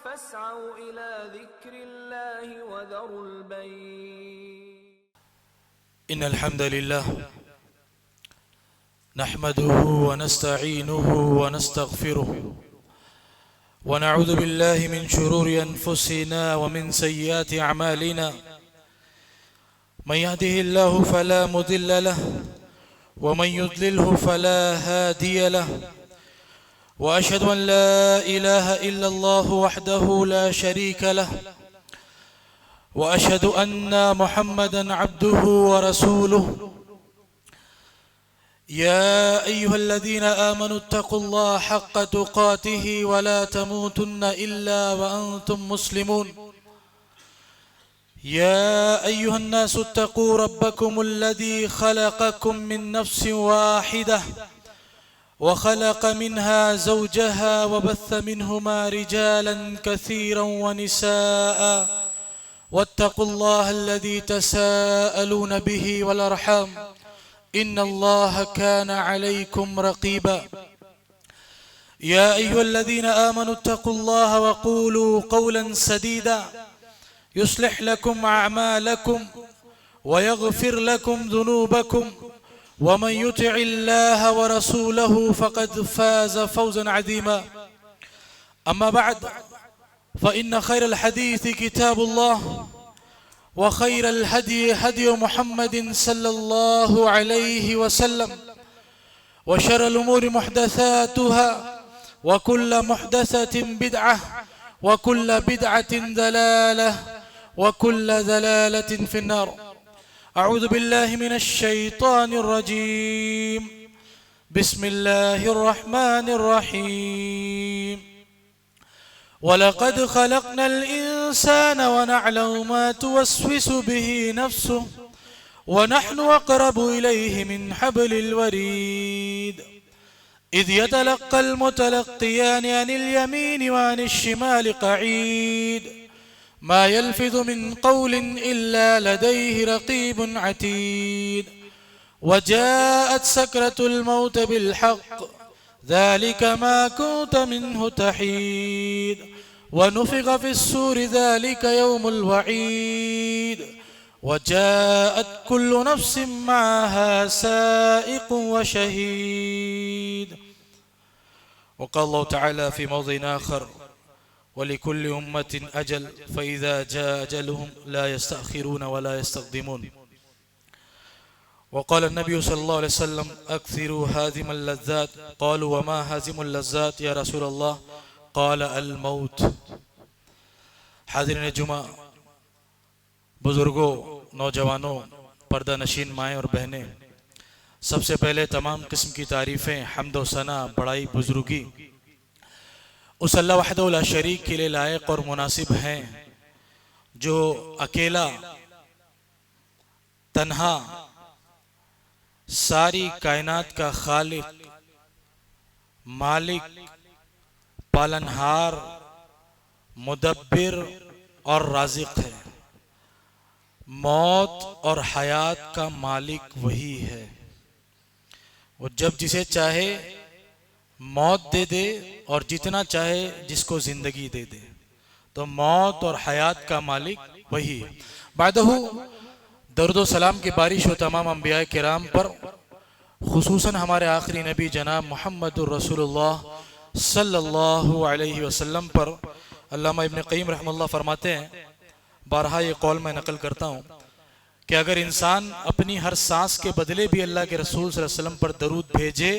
فاسعوا إلى ذكر الله وذروا البيع. إن الحمد لله نحمده ونستعينه ونستغفره ونعوذ بالله من شرور أنفسنا ومن سيئات أعمالنا. من يهده الله فلا مضل له ومن يضلله فلا هادي له. وأشهد أن لا إله إلا الله وحده لا شريك له. وأشهد أن محمدا عبده ورسوله. يا أيها الذين آمنوا اتقوا الله حق تقاته ولا تموتن إلا وأنتم مسلمون. يا أيها الناس اتقوا ربكم الذي خلقكم من نفس واحدة وخلق منها زوجها وبث منهما رجالا كثيرا ونساء واتقوا الله الذي تساءلون به والأرحام إن الله كان عليكم رقيبا. يا أيها الذين آمنوا اتقوا الله وقولوا قولا سديدا يصلح لكم أعمالكم ويغفر لكم ذنوبكم ومن يطع الله ورسوله فقد فاز فوزا عظيما. أما بعد فإن خير الحديث كتاب الله وخير الهدي هدي محمد صلى الله عليه وسلم وشر الأمور محدثاتها وكل محدثة بدعة وكل بدعة ضلالة وكل ضلالة في النار. أعوذ بالله من الشيطان الرجيم. بسم الله الرحمن الرحيم. ولقد خلقنا الإنسان ونعلم ما توسوس به نفسه ونحن أقرب إليه من حبل الوريد إذ يتلقى المتلقيان عن اليمين وعن الشمال قعيد ما يلفظ من قول إلا لديه رقيب عتيد وجاءت سكرة الموت بالحق ذلك ما كنت منه تحيد ونفخ في الصور ذلك يوم الوعيد وجاءت كل نفس معها سائق وشهيد. وقال الله تعالى في موضع آخر ولكل أمة أجل فإذا جاء أجلهم لا يستأخرون ولا يستقدمون. وقال النبي صلى الله عليه وسلم أكثروا هازم اللذات. قالوا وما هازم اللذات يا رسول الله؟ قال الموت. حاضرین جمعہ، بزرگوں، نوجوانوں، پردہ نشین مائیں اور بہنیں، سب سے پہلے تمام قسم کی تعریفیں، حمد و ثنا، بڑائی، بزرگی اس اللہ وحدہ لا شریک کے لیے لائق اور مناسب ہیں جو اکیلا، تنہا، ساری کائنات کا خالق، مالک، پالنہار، مدبر اور رازق ہے. موت اور حیات کا مالک وہی ہے. وہ جب جسے چاہے موت دے دے اور جتنا چاہے جس کو زندگی دے دے. تو موت اور حیات کا مالک وہی ہے. بعدہ درود و سلام کی بارش ہو تمام انبیاء کرام پر، خصوصاً ہمارے آخری نبی جناب محمد الرسول اللہ صلی اللہ علیہ وسلم پر. علامہ ابن قیم رحمہ اللہ فرماتے ہیں، بارہا یہ قول میں نقل کرتا ہوں کہ اگر انسان اپنی ہر سانس کے بدلے بھی اللہ کے رسول صلی اللہ علیہ وسلم پر درود بھیجے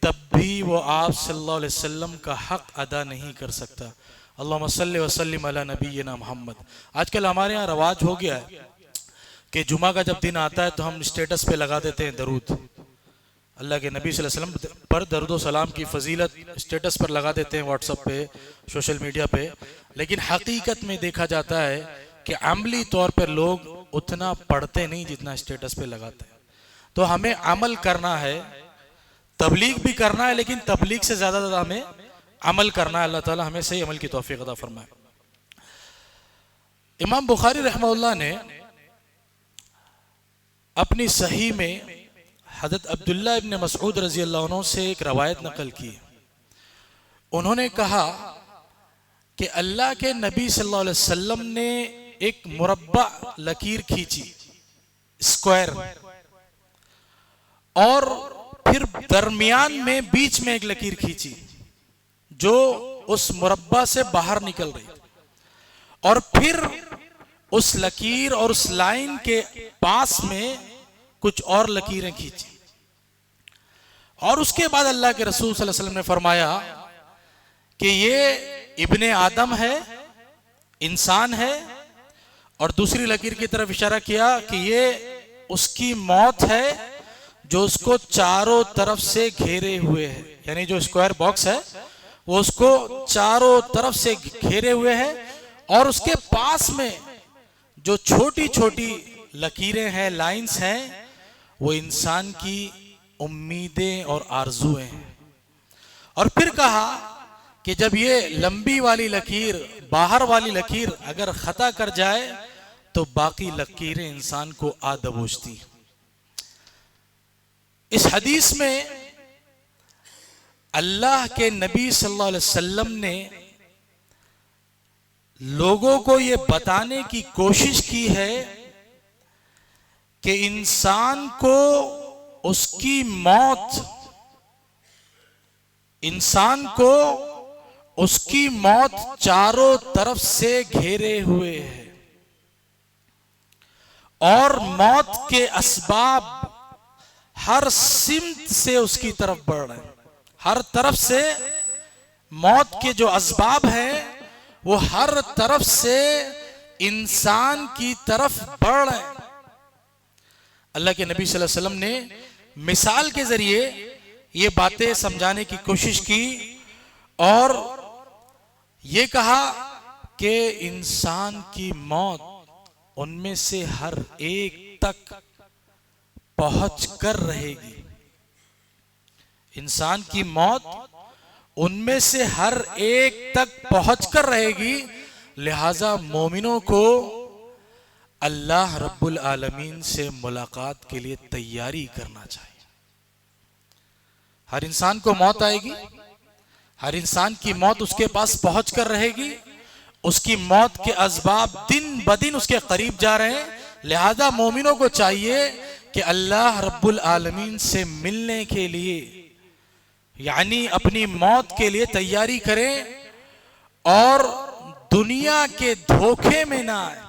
تب بھی وہ آپ صلی اللہ علیہ وسلم کا حق ادا نہیں کر سکتا. اللہم صلی وسلم علی نبینا محمد. آج کل ہمارے ہاں رواج ہو گیا ہے کہ جمعہ کا جب دن آتا ہے تو ہم اسٹیٹس پہ لگا دیتے ہیں درود. اللہ کے نبی صلی اللہ علیہ وسلم پر درود و سلام کی فضیلت اسٹیٹس پر لگا دیتے ہیں، واٹس ایپ پہ، سوشل میڈیا پہ. لیکن حقیقت میں دیکھا جاتا ہے کہ عملی طور پر لوگ اتنا پڑھتے نہیں جتنا اسٹیٹس پہ لگاتے ہیں. تو ہمیں عمل کرنا ہے، تبلیغ بھی کرنا ہے، لیکن تبلیغ سے زیادہ ہمیں عمل کرنا ہے. اللہ تعالی ہمیں صحیح عمل کی توفیق عطا فرمائے. امام بخاری رحمہ اللہ نے اپنی صحیح میں حضرت عبداللہ ابن مسعود رضی اللہ عنہ سے ایک روایت نقل کی. انہوں نے کہا کہ اللہ کے نبی صلی اللہ علیہ وسلم نے ایک مربع لکیر کھینچی، اسکوائر، اور پھر درمیان میں بیچ میں ایک لکیر کھینچی جو اس مربع سے باہر نکل رہی، اور پھر اس لکیر اور اس لائن کے پاس میں کچھ اور لکیریں کھینچی، اور اس کے بعد اللہ کے رسول صلی اللہ علیہ وسلم نے فرمایا کہ یہ ابن آدم ہے، انسان ہے، اور دوسری لکیر کی طرف اشارہ کیا کہ یہ اس کی موت ہے جو اس کو چاروں طرف سے گھیرے ہوئے ہے، یعنی جو اسکوائر باکس ہے وہ اس کو چاروں طرف سے گھیرے ہوئے ہے، اور اس کے پاس میں جو چھوٹی چھوٹی لکیریں ہیں، لائنز ہیں، وہ انسان کی امیدیں اور آرزویں ہیں۔ اور پھر کہا کہ جب یہ لمبی والی لکیر، باہر والی لکیر اگر خطا کر جائے تو باقی لکیریں انسان کو آ دبوچتی ہیں۔ اس حدیث میں اللہ کے نبی صلی اللہ علیہ وسلم نے لوگوں کو یہ بتانے کی کوشش کی ہے کہ انسان کو اس کی موت، انسان کو اس کی موت چاروں طرف سے گھیرے ہوئے ہے، اور موت کے اسباب ہر سمت سے اس کی طرف بڑھ رہے ہیں، ہر طرف سے موت کے جو اسباب ہیں وہ ہر طرف سے انسان کی طرف بڑھ رہے ہیں۔ اللہ کے نبی صلی اللہ علیہ وسلم نے مثال کے ذریعے یہ باتیں سمجھانے کی کوشش کی، اور یہ کہا کہ انسان کی موت ان میں سے ہر ایک تک پہنچ کر رہے گی، انسان کی موت ان میں سے ہر ایک تک پہنچ کر رہے گی، لہذا مومنوں کو اللہ رب العالمین سے ملاقات کے لیے تیاری کرنا چاہیے۔ ہر انسان کو موت آئے گی، ہر انسان کی موت اس کے پاس پہنچ کر رہے گی، اس کی موت کے اسباب دن بدن اس کے قریب جا رہے ہیں، لہذا مومنوں کو چاہیے کہ اللہ رب العالمین سے ملنے کے لیے، یعنی اپنی موت کے لیے تیاری کریں، اور دنیا کے دھوکے میں نہ آئے۔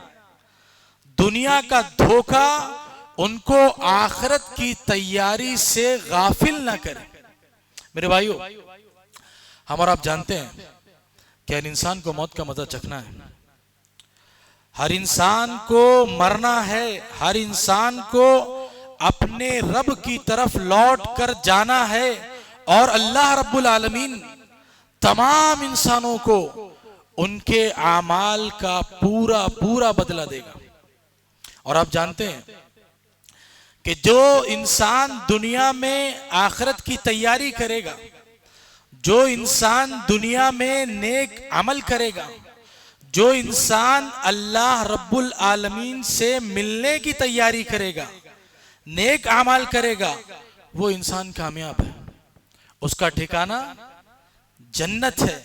دنیا کا دھوکہ ان کو آخرت کی تیاری سے غافل نہ کرے۔ میرے بھائیو، ہم اور آپ جانتے ہیں کہ ہر انسان کو موت کا مزہ چکھنا ہے، ہر انسان کو مرنا ہے، ہر انسان کو اپنے رب کی طرف لوٹ کر جانا ہے، اور اللہ رب العالمین تمام انسانوں کو ان کے اعمال کا پورا پورا بدلہ دے گا۔ اور آپ جانتے ہیں کہ جو انسان دنیا میں آخرت کی تیاری کرے گا، جو انسان دنیا میں نیک عمل کرے گا، جو انسان اللہ رب العالمین سے ملنے کی تیاری کرے گا، نیک عمل کرے گا، وہ انسان کامیاب ہے، اس کا ٹھکانہ جنت ہے۔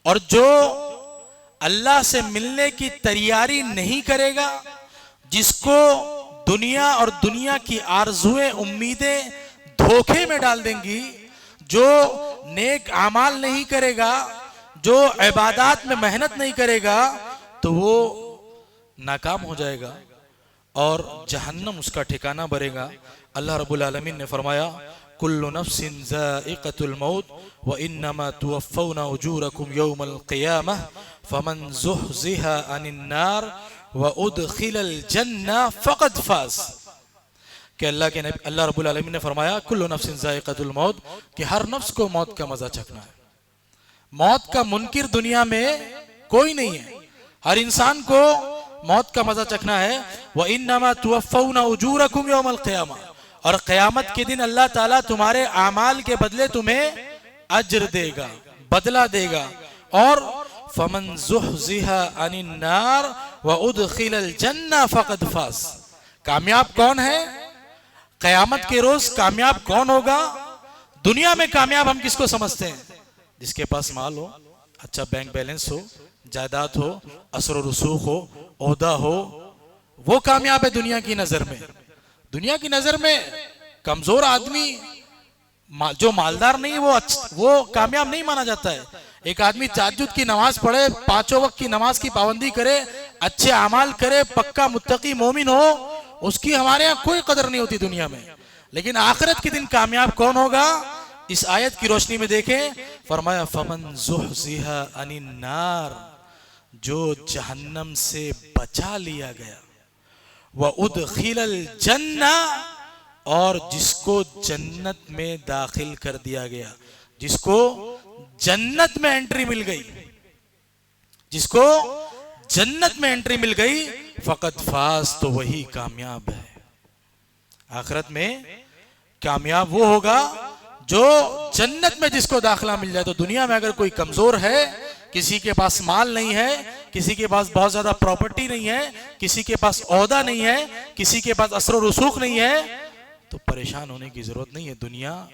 اور جو اللہ سے ملنے کی تیاری نہیں کرے گا، جس کو دنیا اور دنیا کی آرزویں، امیدیں دھوکے میں ڈال دیں گی، جو نیک اعمال نہیں کرے گا، جو عبادات میں محنت نہیں کرے گا، تو وہ ناکام ہو جائے گا اور جہنم اس کا ٹھکانہ بنے گا۔ اللہ رب العالمین نے فرمایا کل نفس ذائقۃ الموت وانما توفون اجورکم یوم القیامہ فمن زحزح عن النار وادخل الجنہ فقد فاز۔ کہ اللہ رب العالمین نے فرمایا کل نفس ذائقۃ الموت، کہ ہر نفس کو موت کا مزہ چکھنا ہے۔ موت کا منکر دنیا میں کوئی نہیں ہے، ہر انسان کو موت کا مزہ چکھنا ہے۔ وَإِنَّمَا تُوَفَّوْنَ أُجُورَكُمْ يَوْمَ الْقِيَامَةِ، اور قیامت کے دن اللہ تعالیٰ تمہارے اعمال کے بدلے تمہیں اجر دے گا، بدلہ دے گا۔ اور فَمَنْ زُحْزِحَ عَنِ النَّارِ وَأُدْخِلَ الْجَنَّةَ فَقَدْ فَازَ۔ کامیاب کون ہے؟ قیامت کے روز کامیاب کون ہوگا؟ دنیا میں کامیاب ہم کس کو سمجھتے ہیں؟ جس کے پاس مال ہو، اچھا بینک بیلنس ہو، جائیداد ہو, اثر و رسوخ ہو, عہدہ ہو, وہ کامیاب ہے دنیا کی نظر میں. دنیا کی نظر میں کمزور آدمی جو مالدار نہیں وہ کامیاب نہیں مانا جاتا ہے. ایک آدمی تہجد کی نماز پڑھے, 5 وقت کی نماز کی پابندی کرے, اچھے اعمال کرے, پکا متقی مومن ہو, اس کی ہمارے یہاں کوئی قدر نہیں ہوتی دنیا میں. لیکن آخرت کے دن کامیاب کون ہوگا؟ اس آیت کی روشنی میں دیکھیں, فرمایا فمن زحزح عن النار, جو جہنم سے بچا لیا گیا, وَأُدْخِلَ الْجَنَّةَ, اور جس کو جنت میں داخل کر دیا گیا, جس کو جنت میں انٹری مل گئی, جس کو جنت میں انٹری مل گئی, فقط فاز, تو وہی کامیاب ہے. آخرت میں کامیاب وہ ہوگا جو جنت میں جس کو داخلہ مل جائے. تو دنیا میں اگر کوئی کمزور ہے, کسی کے پاس مال نہیں ہے, کسی کے پاس بہت زیادہ پراپرٹی نہیں ہے, کسی کے پاس عہدہ نہیں ہے, کسی کے پاس اثر و رسوخ نہیں ہے, تو پریشان ہونے کی ضرورت نہیں ہے. دنیا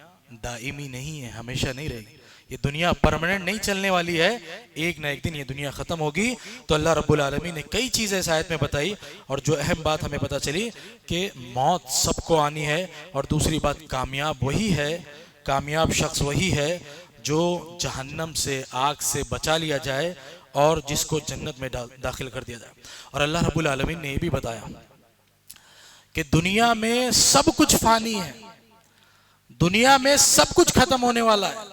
دائمی نہیں ہے, ہمیشہ نہیں رہے گی. یہ دنیا پرماننٹ نہیں چلنے والی ہے, ایک نہ ایک دن یہ دنیا ختم ہوگی. تو اللہ رب العالمین نے کئی چیزیں اس آیت میں بتائی, اور جو اہم بات ہمیں پتہ چلی کہ موت سب کو آنی ہے, اور دوسری بات کامیاب وہی ہے, کامیاب شخص وہی ہے جو جہنم سے, آگ سے بچا لیا جائے, اور جس کو جنت میں داخل کر دیا جائے. اور اللہ رب العالمین نے یہ بھی بتایا کہ دنیا میں سب کچھ فانی ہے, دنیا میں سب کچھ ختم ہونے والا ہے.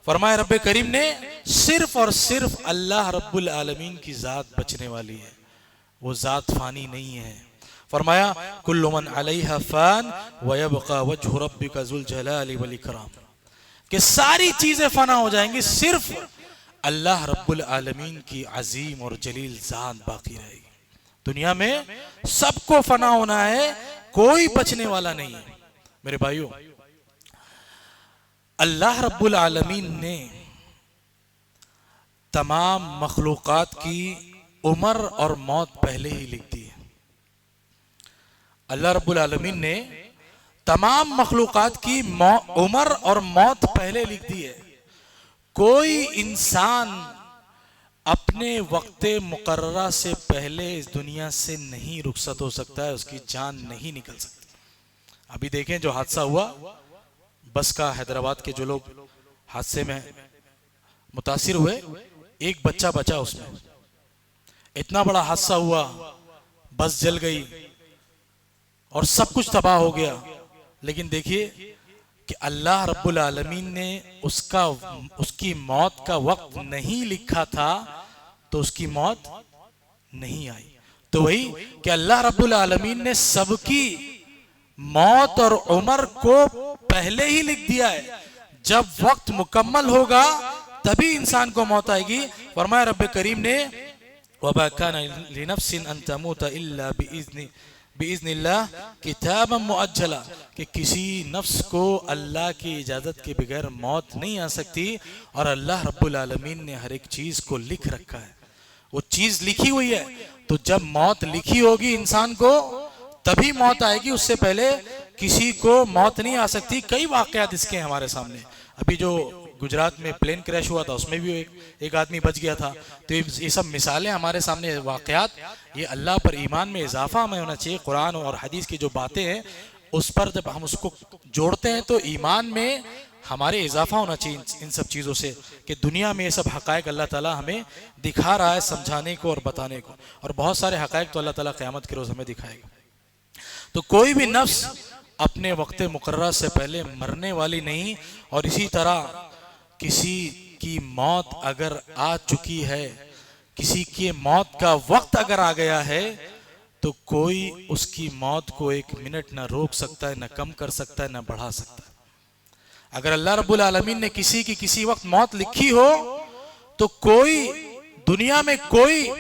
فرمایا رب کریم نے صرف اور صرف اللہ رب العالمین کی ذات بچنے والی ہے, وہ ذات فانی نہیں ہے. فرمایا کل من علیہا فان ویبقى وجہ ربک ذو الجلال والاکرام, کہ ساری چیزیں فنا ہو جائیں گی, صرف اللہ رب العالمین کی عظیم اور جلیل ذات باقی رہے گی. دنیا میں سب کو فنا ہونا ہے, کوئی بچنے والا نہیں ہے. میرے بھائیو, اللہ رب العالمین نے تمام مخلوقات کی عمر اور موت پہلے ہی لکھ دی ہے. اللہ رب العالمین نے تمام مخلوقات کی عمر اور موت پہلے لکھ دی ہے. کوئی انسان اپنے وقت مقررہ سے پہلے اس دنیا سے نہیں رخصت ہو سکتا ہے, اس کی جان نہیں نکل سکتی. ابھی دیکھیں جو حادثہ ہوا بس کا, حیدرآباد کے جو لوگ حادثے میں متاثر ہوئے, ایک بچہ بچا اس میں. اتنا بڑا حادثہ ہوا, بس جل گئی اور سب کچھ تباہ ہو گیا. لیکن دیکھیے کہ اللہ رب العالمین نے اس کی موت کا وقت نہیں لکھا تھا, تو اس کی موت نہیں آئی. تو وہی کہ اللہ رب العالمین نے سب کی موت اور عمر کو پہلے ہی لکھ دیا ہے. جب وقت مکمل ہوگا تبھی انسان کو موت آئے گی. فرمایا رب کریم نے وَمَا كَانَ لِنَفْسٍ أَن تَمُوتَ إِلَّا بِإِذْنِ اللَّهِ كِتَابًا مُؤَجَّلًا, کہ کسی نفس کو اللہ کی اجازت کے بغیر موت نہیں آ سکتی, اور اللہ رب العالمین نے ہر ایک چیز کو لکھ رکھا ہے, وہ چیز لکھی ہوئی ہے. تو جب موت لکھی ہوگی انسان کو تبھی موت آئے گی, اس سے پہلے کسی کو موت نہیں آ سکتی. کئی واقعات اس کے ہیں ہمارے سامنے. ابھی جو گجرات میں پلین کریش ہوا تھا اس میں بھی ایک آدمی بچ گیا تھا. تو یہ سب مثالیں ہمارے سامنے, واقعات. یہ اللہ پر ایمان میں اضافہ ہمیں ہونا چاہیے. قرآن اور حدیث کی جو باتیں ہیں اس پر جب ہم اس کو جوڑتے ہیں تو ایمان میں ہمارے اضافہ ہونا چاہیے ان سب چیزوں سے, کہ دنیا میں یہ سب حقائق اللہ تعالیٰ ہمیں دکھا رہا ہے سمجھانے کو اور بتانے کو. اور بہت سارے حقائق تو اللہ تعالیٰ قیامت کے روز ہمیں دکھائے گا. تو کوئی بھی نفس اپنے وقت مقررہ سے پہلے مرنے والی نہیں. اور اسی طرح کسی کی موت اگر آ چکی ہے, کسی کی موت کا وقت اگر آ گیا ہے, تو کوئی اس کی موت کو ایک منٹ نہ روک سکتا ہے, نہ کم کر سکتا ہے, نہ بڑھا سکتا ہے. اگر اللہ رب العالمین نے کسی کی کسی وقت موت لکھی ہو تو کوئی دنیا میں کوئی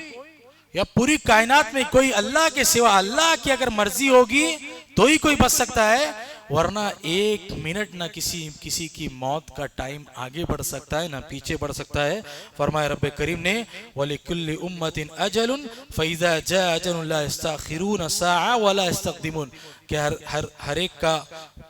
یا پوری کائنات میں کوئی اللہ کے سوا, اللہ کی اگر مرضی ہوگی تو ہی کوئی بچ سکتا ہے, ورنہ ایک منٹ نہ کسی کی موت کا ٹائم آگے بڑھ سکتا ہے نہ پیچھے بڑھ سکتا ہے. فرمایا رب کریم نے وَلِكُلِّ أُمَّةٍ أَجَلٌ فَإِذَا جَاءَ أَجَلٌ لَا يَسْتَأْخِرُونَ سَاعَةً وَلَا يَسْتَقْدِمُونَ, کہ ہر ایک کا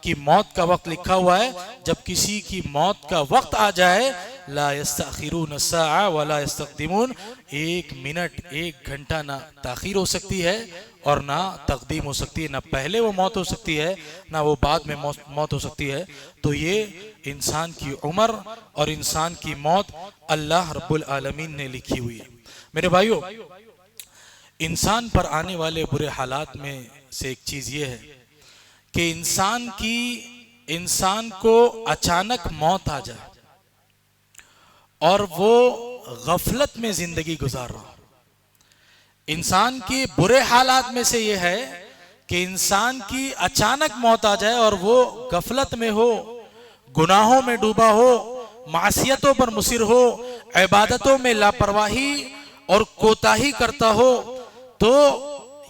کی موت کا وقت لکھا ہوا ہے. جب کسی کی موت کا وقت آ جائے لا یستأخرون الساعة ولا یستقدمون، 1 منٹ 1 گھنٹہ نہ تاخیر ہو سکتی ہے اور نہ تقدیم ہو سکتی ہے، نہ پہلے وہ موت ہو سکتی ہے نہ وہ بعد میں موت ہو سکتی ہے. تو یہ انسان کی عمر اور انسان کی موت اللہ رب العالمین نے لکھی ہوئی ہے. میرے بھائیو، انسان پر آنے والے برے حالات میں سے ایک چیز یہ ہے کہ انسان کو اچانک موت آ جائے اور وہ غفلت میں زندگی گزار رہا. انسان کی برے حالات میں سے یہ ہے کہ انسان کی اچانک موت آ جائے اور وہ غفلت میں ہو، گناہوں میں ڈوبا ہو، معصیتوں پر مصر ہو، عبادتوں میں لاپرواہی اور کوتاہی کرتا ہو. تو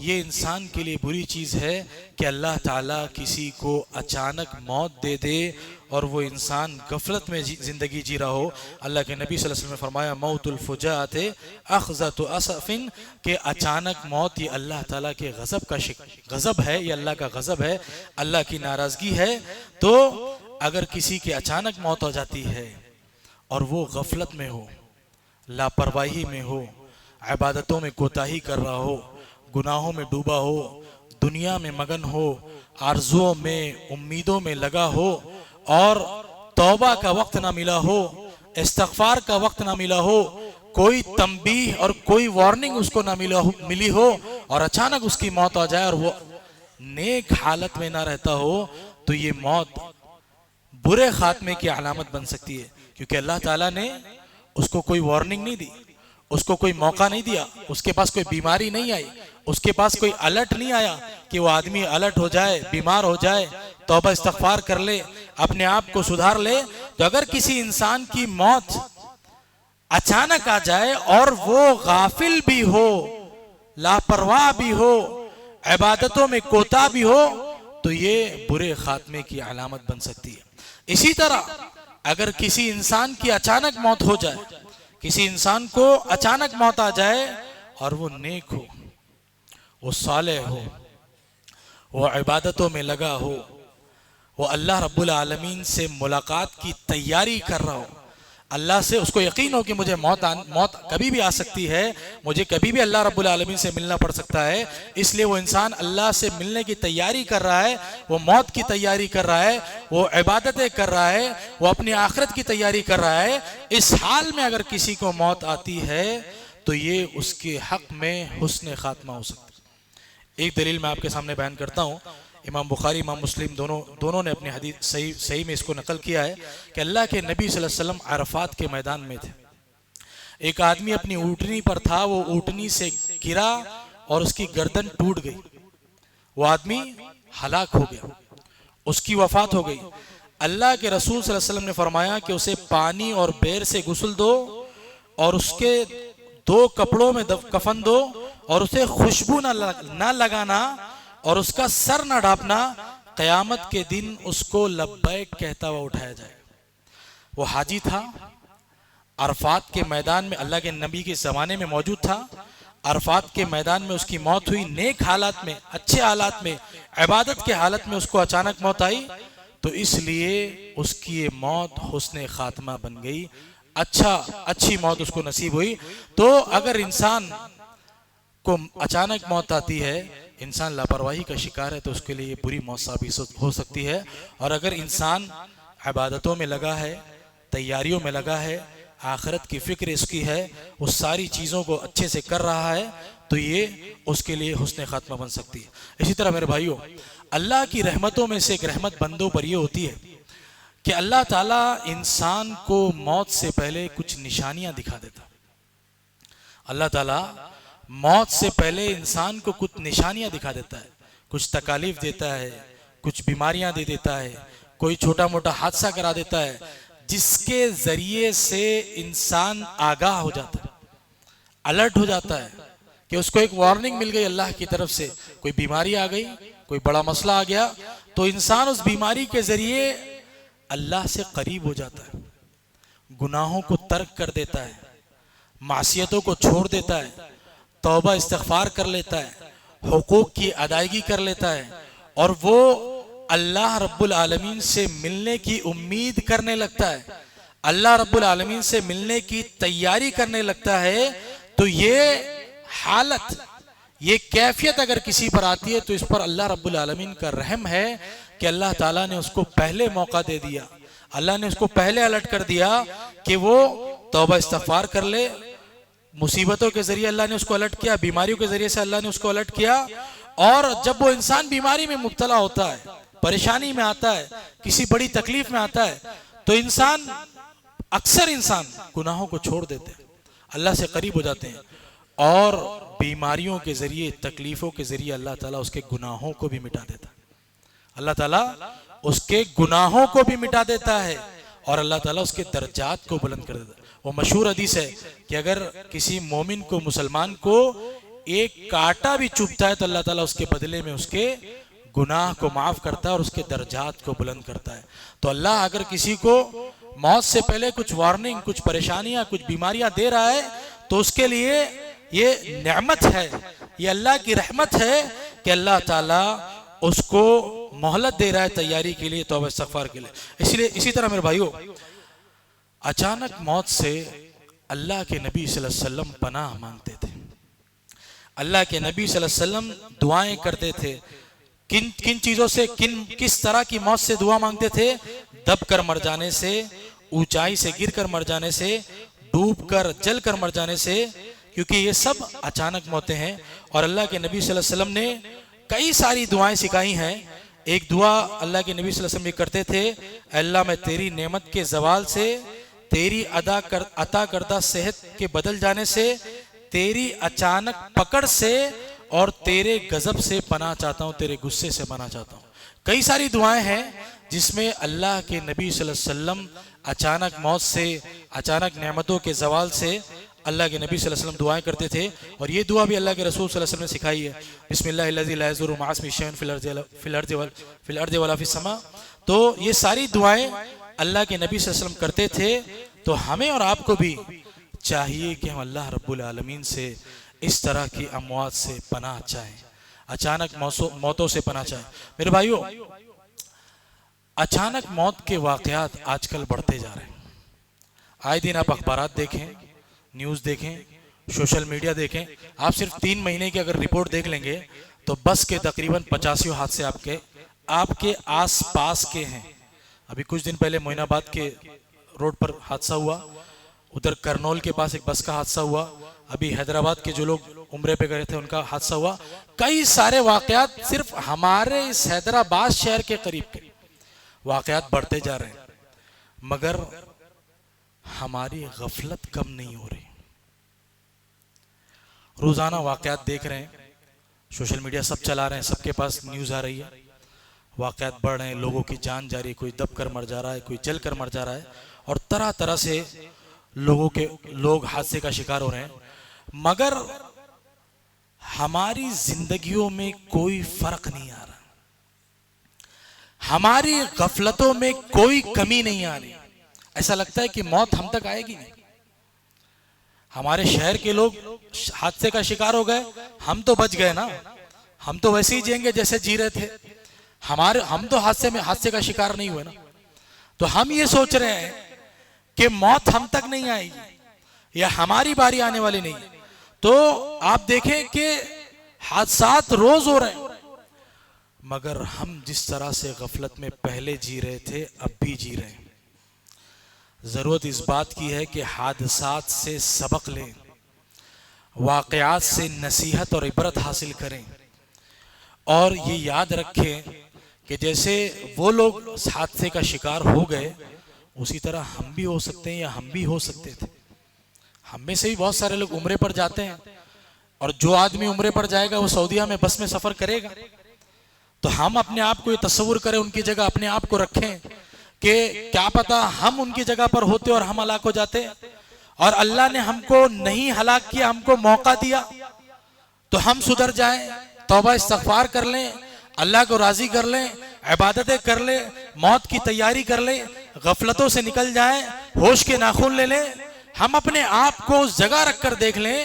یہ انسان کے لیے بری چیز ہے کہ اللہ تعالیٰ کسی کو اچانک موت دے دے اور وہ انسان غفلت میں زندگی جی رہا ہو. اللہ کے نبی صلی اللہ علیہ وسلم نے فرمایا موت الفجاعت اخذۃ اسف، کہ اچانک موت یہ اللہ تعالیٰ کے غضب ہے، یہ اللہ کا غضب ہے، اللہ کی ناراضگی ہے. تو اگر کسی کی اچانک موت ہو جاتی ہے اور وہ غفلت میں ہو، لاپرواہی میں ہو، عبادتوں میں کوتاہی کر رہا ہو، گناہوں میں ڈوبا ہو، دنیا میں مگن ہو، آرزوؤں میں امیدوں میں لگا ہو اور توبہ کا وقت نہ ملا ہو، استغفار کا وقت نہ ملا ہو، کوئی تنبیہ اور کوئی وارننگ اس کو نہ ملی ہو اور اچانک اس کی موت آ جائے اور وہ نیک حالت میں نہ رہتا ہو، تو یہ موت برے خاتمے کی علامت بن سکتی ہے. کیونکہ اللہ تعالیٰ نے اس کو کوئی وارننگ نہیں دی، اس کو کوئی موقع نہیں دیا، اس کے پاس کوئی بیماری نہیں آئی، اس کے پاس کوئی الرٹ نہیں آیا کہ وہ آدمی الرٹ ہو جائے، بیمار ہو جائے، توبہ استغفار کر لے، اپنے آپ کو سدھار لے. تو اگر کسی انسان کی موت اچانک آ جائے اور وہ غافل بھی ہو، لاپرواہ بھی ہو، عبادتوں میں کوتاہ بھی ہو، تو یہ برے خاتمے کی علامت بن سکتی ہے. اسی طرح اگر کسی انسان کی اچانک موت ہو جائے، کسی انسان کو اچانک موت آ جائے اور وہ نیک ہو، وہ صالح ہو، وہ عبادتوں میں لگا ہو، وہ اللہ رب العالمین سے ملاقات کی تیاری کر رہا ہو، اللہ سے اس کو یقین ہو کہ مجھے موت کبھی بھی آ سکتی ہے، مجھے کبھی بھی اللہ رب العالمین سے ملنا پڑ سکتا ہے، اس لیے وہ انسان اللہ سے ملنے کی تیاری کر رہا ہے، وہ موت کی تیاری کر رہا ہے، وہ عبادتیں کر رہا ہے، وہ اپنی آخرت کی تیاری کر رہا ہے. اس حال میں اگر کسی کو موت آتی ہے تو یہ اس کے حق میں حسن خاتمہ ہو سکتا ہے. ایک دلیل میں آپ کے سامنے بیان کرتا ہوں. امام بخاری امام مسلم دونوں نے اپنی حدیث صحیح میں اس کو نقل کیا ہے کہ اللہ کے نبی صلی اللہ علیہ وسلم عرفات کے میدان میں تھے. ایک آدمی اپنی اونٹنی پر تھا، وہ اونٹنی سے گرا اور اس کی گردن ٹوٹ گئی، وہ آدمی ہلاک ہو گیا، اس کی وفات ہو گئی. اللہ کے رسول صلی اللہ علیہ وسلم نے فرمایا کہ اسے پانی اور بیر سے غسل دو اور اس کے 2 کپڑوں میں کفن دو اور اسے خوشبو نہ لگانا اور اس کا سر نہ ڈھانپنا، قیامت کے دن اس کو لبیک کہتا ہوا اٹھایا جائے. وہ حاجی تھا، عرفات کے میدان میں اللہ کے نبی کے زمانے میں موجود تھا، عرفات کے میدان میں اس کی موت ہوئی، نیک حالات میں، اچھے حالات میں، عبادت کے حالت میں اس کو اچانک موت آئی. تو اس لیے اس کی یہ موت حسن خاتمہ بن گئی، اچھی موت اس کو نصیب ہوئی. تو اگر انسان کو اچانک موت آتی ہے، انسان لاپرواہی کا شکار ہے، تو اس کے لیے یہ بری موت ثابت ہو سکتی ہے. اور اگر انسان عبادتوں میں لگا ہے، تیاریوں میں لگا ہے، آخرت کی فکر اس کی ہے، وہ ساری چیزوں کو اچھے سے کر رہا ہے، تو یہ اس کے لیے حسن خاتمہ بن سکتی ہے. اسی طرح میرے بھائیوں، اللہ کی رحمتوں میں سے ایک رحمت بندوں پر یہ ہوتی ہے کہ اللہ تعالیٰ انسان کو موت سے پہلے کچھ نشانیاں دکھا دیتا. اللہ تعالیٰ موت سے پہلے انسان کو کچھ نشانیاں دکھا دیتا ہے، کچھ تکالیف دیتا ہے، کچھ بیماریاں دے دیتا ہے، کوئی چھوٹا موٹا حادثہ کرا دیتا ہے، جس کے ذریعے سے انسان آگاہ ہو جاتا ہے، الرٹ ہو جاتا ہے کہ اس کو ایک وارننگ مل گئی اللہ کی طرف سے، کوئی بیماری آ گئی، کوئی بڑا مسئلہ آ گیا، تو انسان اس بیماری کے ذریعے اللہ سے قریب ہو جاتا ہے، گناہوں کو ترک کر دیتا ہے، معصیتوں کو چھوڑ دیتا ہے، توبہ استغفار کر لیتا ہے، حقوق کی ادائیگی کر لیتا ہے، اور وہ اللہ رب العالمین سے ملنے کی امید کرنے لگتا ہے، اللہ رب العالمین سے ملنے کی تیاری کرنے لگتا ہے، تو یہ حالت، یہ کیفیت اگر کسی پر آتی ہے تو اس پر اللہ رب العالمین کا رحم ہے کہ اللہ تعالیٰ نے اس کو پہلے موقع دے دیا، اللہ نے اس کو پہلے الرٹ کر دیا کہ وہ توبہ استغفار کر لے۔ مصیبتوں کے ذریعے اللہ نے اس کو الرٹ کیا، بیماریوں کے ذریعے سے اللہ نے اس کو الرٹ کیا، اور جب وہ انسان بیماری میں مبتلا ہوتا ہے، پریشانی میں آتا ہے، کسی بڑی تکلیف میں آتا ہے، تو اکثر انسان گناہوں کو چھوڑ دیتے ہیں، اللہ سے قریب ہو جاتے ہیں، اور بیماریوں کے ذریعے، تکلیفوں کے ذریعے اللہ تعالیٰ اس کے گناہوں کو بھی مٹا دیتا ہے، اللہ تعالیٰ اس کے گناہوں کو بھی مٹا دیتا ہے، اور اللہ تعالیٰ اس کے درجات کو بلند کر دیتا ہے۔ وہ مشہور حدیث ہے کہ اگر کسی مومن کو، مسلمان کو ایک کانٹا بھی چبھتا ہے تو اللہ تعالیٰ اس کے بدلے میں اس کے گناہ کو معاف کرتا ہے اور اس کے درجات کو بلند کرتا ہے۔ تو اللہ اگر کسی کو موت سے پہلے کچھ وارننگ، کچھ پریشانیاں، کچھ بیماریاں دے رہا ہے تو اس کے لیے یہ نعمت ہے، یہ اللہ کی رحمت ہے کہ اللہ تعالیٰ اس کو مہلت دے رہا ہے تیاری کے لیے، توبہ استغفار کے لیے۔ اسی طرح میرے بھائیو، اچانک موت سے اللہ کے نبی صلی اللہ علیہ وسلم پناہ مانگتے تھے، اللہ کے نبی صلی اللہ علیہ وسلم دعائیں کرتے تھے۔ کن چیزوں سے، کس طرح کی موت سے دعا مانگتے تھے؟ دب کر مر جانے سے، اونچائی سے گر کر مر جانے سے، ڈوب کر جل کر مر جانے سے، کیونکہ یہ سب اچانک موتیں ہیں۔ اور اللہ کے نبی صلی اللہ علیہ وسلم نے کئی ساری دعائیں سکھائی ہیں۔ ایک دعا اللہ کے نبی صلی اللہ علیہ وسلم یہ کرتے تھے، اے اللہ میں تیری نعمت کے زوال سے، تیری عطا کردہ صحت کے بدل جانے سے، تیری اچانک پکڑ سے اور تیرے غضب سے پناہ چاہتا ہوں، تیرے غصے سے پناہ چاہتا ہوں۔ کئی ساری دعائیں ہیں جس میں اللہ کے نبی صلی اللہ علیہ وسلم اچانک موت سے، اچانک نعمتوں کے زوال سے اللہ کے نبی صلی اللہ علیہ وسلم دعائیں کرتے تھے، اور یہ دعا بھی اللہ کے رسول صلی اللہ علیہ وسلم نے سکھائی ہے۔ بسم اللہ الذی لا یضر مع اسمہ شیء فی الارض ولا فی السماء۔ تو یہ ساری دعائیں اللہ کے نبی صلی اللہ علیہ وسلم کرتے تھے، تو ہمیں اور آپ کو بھی چاہیے کہ ہم اللہ رب العالمین سے اس طرح کی اموات سے پناہ چاہیں، اچانک موتوں سے پناہ چاہیں۔ میرے بھائیو، اچانک موت کے واقعات آج کل بڑھتے جا رہے ہیں۔ آئے دن آپ اخبارات دیکھیں، نیوز دیکھیں، سوشل میڈیا دیکھیں، آپ صرف 3 مہینے کی اگر رپورٹ دیکھ لیں گے تو بس کے تقریباً 85 حادثے آپ کے آس پاس کے ہیں۔ ابھی کچھ دن پہلے معین آباد کے روڈ پر حادثہ ہوا، ادھر کرنول کے پاس ایک بس کا حادثہ ہوا، ابھی حیدرآباد کے جو لوگ عمرے پہ گئے تھے ان کا حادثہ ہوا۔ کئی سارے واقعات صرف ہمارے اس حیدرآباد شہر کے قریب کے واقعات بڑھتے جا رہے ہیں، مگر ہماری غفلت کم نہیں ہو رہی۔ روزانہ واقعات دیکھ رہے ہیں، سوشل میڈیا سب چلا رہے ہیں، سب کے پاس نیوز آ رہی ہے، واقعات بڑھ رہے ہیں، لوگوں کی جان جا رہی ہے، کوئی دب کر مر جا رہا ہے، کوئی جل کر مر جا رہا ہے، اور طرح طرح سے لوگ حادثے کا شکار ہو رہے ہیں، مگر ہماری زندگیوں میں کوئی فرق نہیں آ رہا، ہماری غفلتوں میں کوئی کمی نہیں آ رہی۔ ایسا لگتا ہے کہ موت ہم تک آئے گی نہیں۔ ہمارے شہر کے لوگ حادثے کا شکار ہو گئے، ہم تو بچ گئے نا، ہم تو ویسے ہی جئیں گے جیسے جی رہے تھے، ہم تو حادثے کا شکار نہیں ہوئے نا۔ تو ہم یہ سوچ رہے ہیں کہ موت ہم تک نہیں آئے گی یا ہماری باری آنے والی نہیں۔ تو آپ دیکھیں کہ حادثات روز ہو رہے ہیں، مگر ہم جس طرح سے غفلت میں پہلے جی رہے تھے اب بھی جی رہے ہیں۔ ضرورت اس بات کی ہے کہ حادثات سے سبق لیں، واقعات سے نصیحت اور عبرت حاصل کریں، اور یہ یاد رکھیں کہ جیسے وہ لوگ حادثے کا شکار ہو گئے اسی طرح ہم بھی ہو سکتے ہیں یا ہم بھی ہو سکتے تھے۔ ہم میں سے بھی بہت سارے لوگ عمرے پر جاتے ہیں، اور جو آدمی عمرے پر جائے گا وہ سعودیہ میں بس میں سفر کرے گا، تو ہم اپنے آپ کو یہ تصور کریں، ان کی جگہ اپنے آپ کو رکھیں کہ کیا پتا ہم ان کی جگہ پر ہوتے اور ہم ہلاک ہو جاتے، اور اللہ نے ہم کو نہیں ہلاک کیا، ہم کو موقع دیا، تو ہم سدھر جائیں، توبہ استغفار کر لیں، اللہ کو راضی کر لیں، عبادتیں کر لیں، موت کی تیاری کر لیں، غفلتوں سے نکل جائیں، ہوش کے ناخن لے لیں۔ ہم اپنے آپ کو اس جگہ رکھ کر دیکھ لیں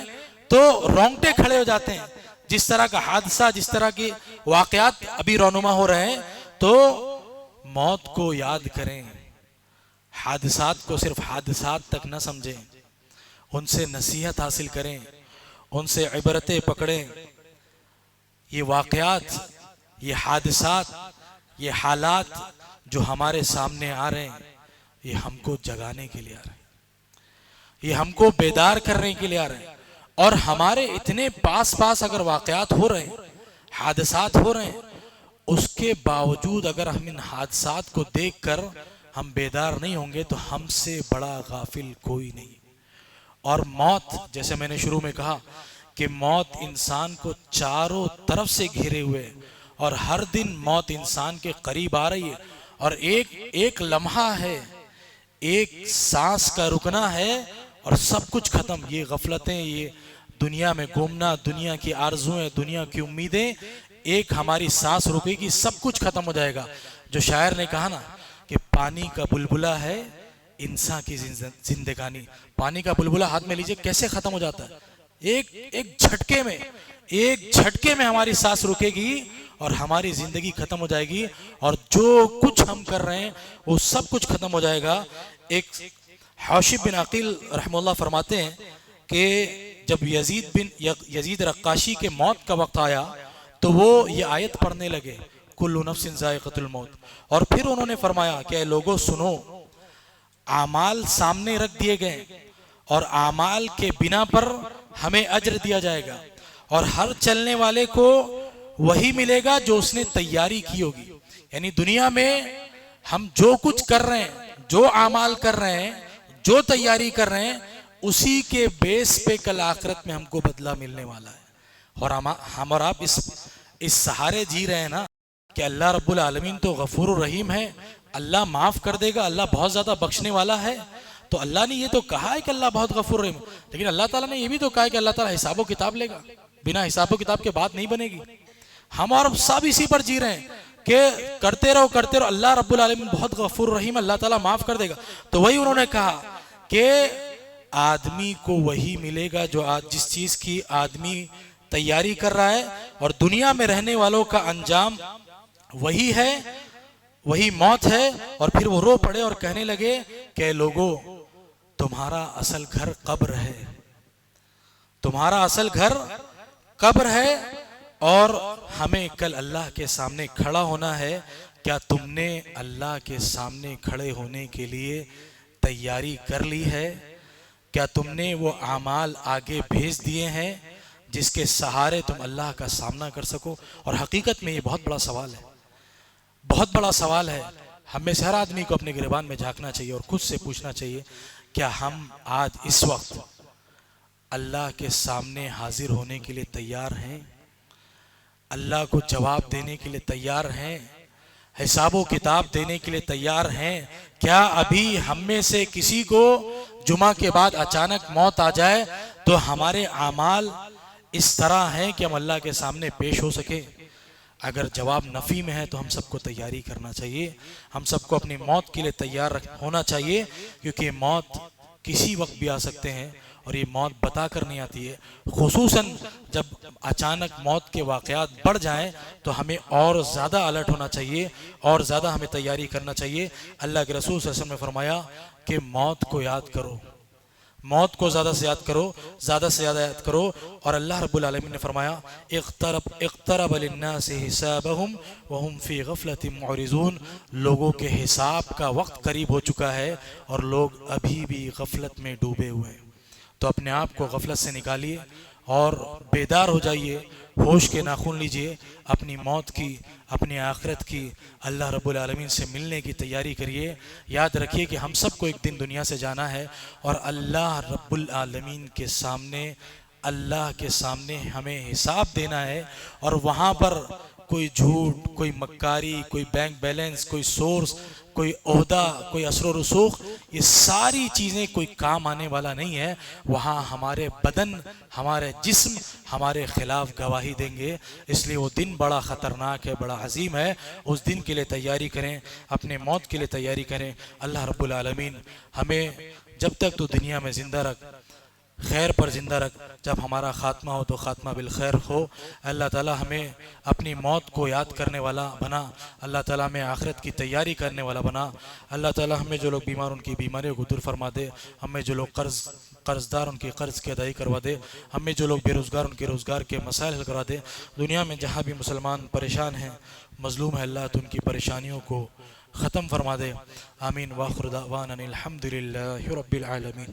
تو رونگٹے کھڑے ہو جاتے ہیں۔ جس طرح کا حادثہ، جس طرح کی واقعات ابھی رونما ہو رہے ہیں، تو موت کو یاد کریں، حادثات کو صرف حادثات تک نہ سمجھیں، ان سے نصیحت حاصل کریں، ان سے عبرتیں پکڑیں۔ یہ واقعات، یہ حادثات، یہ حالات جو ہمارے سامنے آ رہے ہیں، یہ ہم کو جگانے کے لیے آ رہے ہیں، یہ ہم کو بیدار کرنے کے لیے آ رہے ہیں۔ اور ہمارے اتنے پاس اگر واقعات ہو رہے ہیں، حادثات ہو رہے ہیں، اس کے باوجود اگر ہم ان حادثات کو دیکھ کر ہم بیدار نہیں ہوں گے تو ہم سے بڑا غافل کوئی نہیں۔ اور موت، جیسے میں نے شروع میں کہا کہ موت انسان کو چاروں طرف سے گھیرے ہوئے ہے، اور ہر دن موت انسان کے قریب آ رہی ہے، اور ایک لمحہ ہے، ایک سانس کا رکنا ہے اور سب کچھ ختم۔ یہ غفلتیں، یہ دنیا میں گھومنا، دنیا کی آرزویں، دنیا کی امیدیں، ایک ہماری سانس رکے گی، سب کچھ ختم ہو جائے گا۔ جو شاعر نے کہا نا کہ پانی کا بلبلہ ہے انسان کی زندگانی، پانی کا بلبلہ ہاتھ میں لیجئے کیسے ختم ہو جاتا ہے، ایک جھٹکے میں ہماری سانس رکے گی اور ہماری زندگی ختم ہو جائے گی، اور جو کچھ ہم کر رہے ہیں وہ سب کچھ ختم ہو جائے گا۔ ایک حوشب بن عقیل رحمہ اللہ فرماتے ہیں کہ جب یزید رقاشی کے موت کا وقت آیا تو وہ یہ آیت پڑھنے لگے، کل نفس ذائقۃ الموت، اور پھر انہوں نے فرمایا کہ اے لوگوں سنو، اعمال سامنے رکھ دیے گئے اور اعمال کے بنا پر ہمیں اجر دیا جائے گا، اور ہر چلنے والے کو وہی ملے گا جو اس نے تیاری کی ہوگی۔ یعنی دنیا میں ہم جو کچھ کر رہے ہیں، جو اعمال کر رہے ہیں، جو تیاری کر رہے ہیں، اسی کے بیس پہ کل آخرت میں ہم کو بدلہ ملنے والا ہے۔ اور ہم اور آپ اس سہارے جی رہے ہیں نا کہ اللہ رب العالمین تو غفور الرحیم ہے، اللہ معاف کر دے گا، اللہ بہت زیادہ بخشنے والا ہے۔ تو اللہ نے یہ تو کہا ہے کہ اللہ بہت غفور رحیم، لیکن اللہ تعالیٰ نے یہ بھی تو کہا ہے کہ اللہ تعالیٰ حساب و کتاب لے گا، بنا حساب و کتاب کے بات نہیں بنے گی۔ ہم اور سب اسی پر جی رہے ہیں کہ کرتے رہو، اللہ رب العالمین بہت غفور رحیم، اللہ تعالیٰ معاف کر دے گا۔ تو وہی انہوں نے کہا کہ آدمی کو وہی ملے گا جو جس چیز کی آدمی تیاری کر رہا ہے، اور دنیا میں رہنے والوں کا انجام وہی ہے، وہی موت ہے۔ اور پھر وہ رو پڑے اور کہنے لگے کہ لوگوں، تمہارا اصل گھر قبر ہے، تمہارا اصل گھر قبر ہے، اور ہمیں کل اللہ کے سامنے کھڑا ہونا ہے۔ کیا تم نے اللہ کے سامنے کھڑے ہونے کے لیے تیاری کر لی ہے؟ کیا تم نے وہ اعمال آگے بھیج دیے ہیں جس کے سہارے تم اللہ کا سامنا کر سکو؟ اور حقیقت میں یہ بہت بڑا سوال ہے، بہت بڑا سوال ہے۔ ہم میں سے ہر آدمی کو اپنے گریبان میں جھانکنا چاہیے اور خود سے پوچھنا چاہیے، کیا ہم آج اس وقت اللہ کے سامنے حاضر ہونے کے لیے تیار ہیں؟ اللہ کو جواب دینے کے لیے تیار ہیں؟ حساب و کتاب دینے کے لیے تیار ہیں؟ کیا ابھی ہم میں سے کسی کو جمعہ کے بعد اچانک موت آ جائے تو ہمارے اعمال اس طرح ہیں کہ ہم اللہ کے سامنے پیش ہو سکیں؟ اگر جواب نفی میں ہے تو ہم سب کو تیاری کرنا چاہیے، ہم سب کو اپنی موت کے لیے تیار ہونا چاہیے، کیونکہ موت کسی وقت بھی آ سکتے ہیں، اور یہ موت بتا کر نہیں آتی ہے۔ خصوصاً جب اچانک موت کے واقعات بڑھ جائیں تو ہمیں اور زیادہ الرٹ ہونا چاہیے، اور زیادہ ہمیں تیاری کرنا چاہیے۔ اللہ کے رسول صلی اللہ علیہ وسلم نے فرمایا کہ موت کو یاد کرو، موت کو زیادہ سے یاد کرو، زیادہ سے زیادہ یاد کرو۔ اور اللہ رب العالمین نے فرمایا اقترب للناس حسابهم وهم فی غفلۃ معرضون، لوگوں کے حساب کا وقت قریب ہو چکا ہے اور لوگ ابھی بھی غفلت میں ڈوبے ہوئے ہیں۔ تو اپنے آپ کو غفلت سے نکالیے اور بیدار ہو جائیے، ہوش کے ناخن لیجئے، اپنی موت کی، اپنی آخرت کی، اللہ رب العالمین سے ملنے کی تیاری کریے۔ یاد رکھیے کہ ہم سب کو ایک دن دنیا سے جانا ہے، اور اللہ رب العالمین کے سامنے، اللہ کے سامنے ہمیں حساب دینا ہے، اور وہاں پر کوئی جھوٹ، کوئی مکاری، کوئی بینک بیلنس، کوئی سورس، کوئی عہدہ، کوئی اثر و رسوخ، یہ ساری چیزیں کوئی کام آنے والا نہیں ہے۔ وہاں ہمارے بدن، ہمارے جسم ہمارے خلاف گواہی دیں گے۔ اس لیے وہ دن بڑا خطرناک ہے، بڑا عظیم ہے۔ اس دن کے لیے تیاری کریں، اپنے موت کے لیے تیاری کریں۔ اللہ رب العالمین ہمیں جب تک تو دنیا میں زندہ رکھ، خیر پر زندہ رکھ، جب ہمارا خاتمہ ہو تو خاتمہ بالخیر ہو۔ اللہ تعالی ہمیں اپنی موت کو یاد کرنے والا بنا، اللہ تعالی ہمیں آخرت کی تیاری کرنے والا بنا۔ اللہ تعالی ہمیں جو لوگ بیمار ان کی بیماریوں کو دور فرما دے، ہمیں جو لوگ قرض دار ان کی قرض کی ادائی کروا دے، ہمیں جو لوگ بے روزگار ان کے روزگار کے مسائل حل کروا دے۔ دنیا میں جہاں بھی مسلمان پریشان ہیں، مظلوم ہے، اللہ تو ان کی پریشانیوں کو ختم فرما دے۔ آمین۔ وآخر دعوانا الحمد للہ رب العالمین۔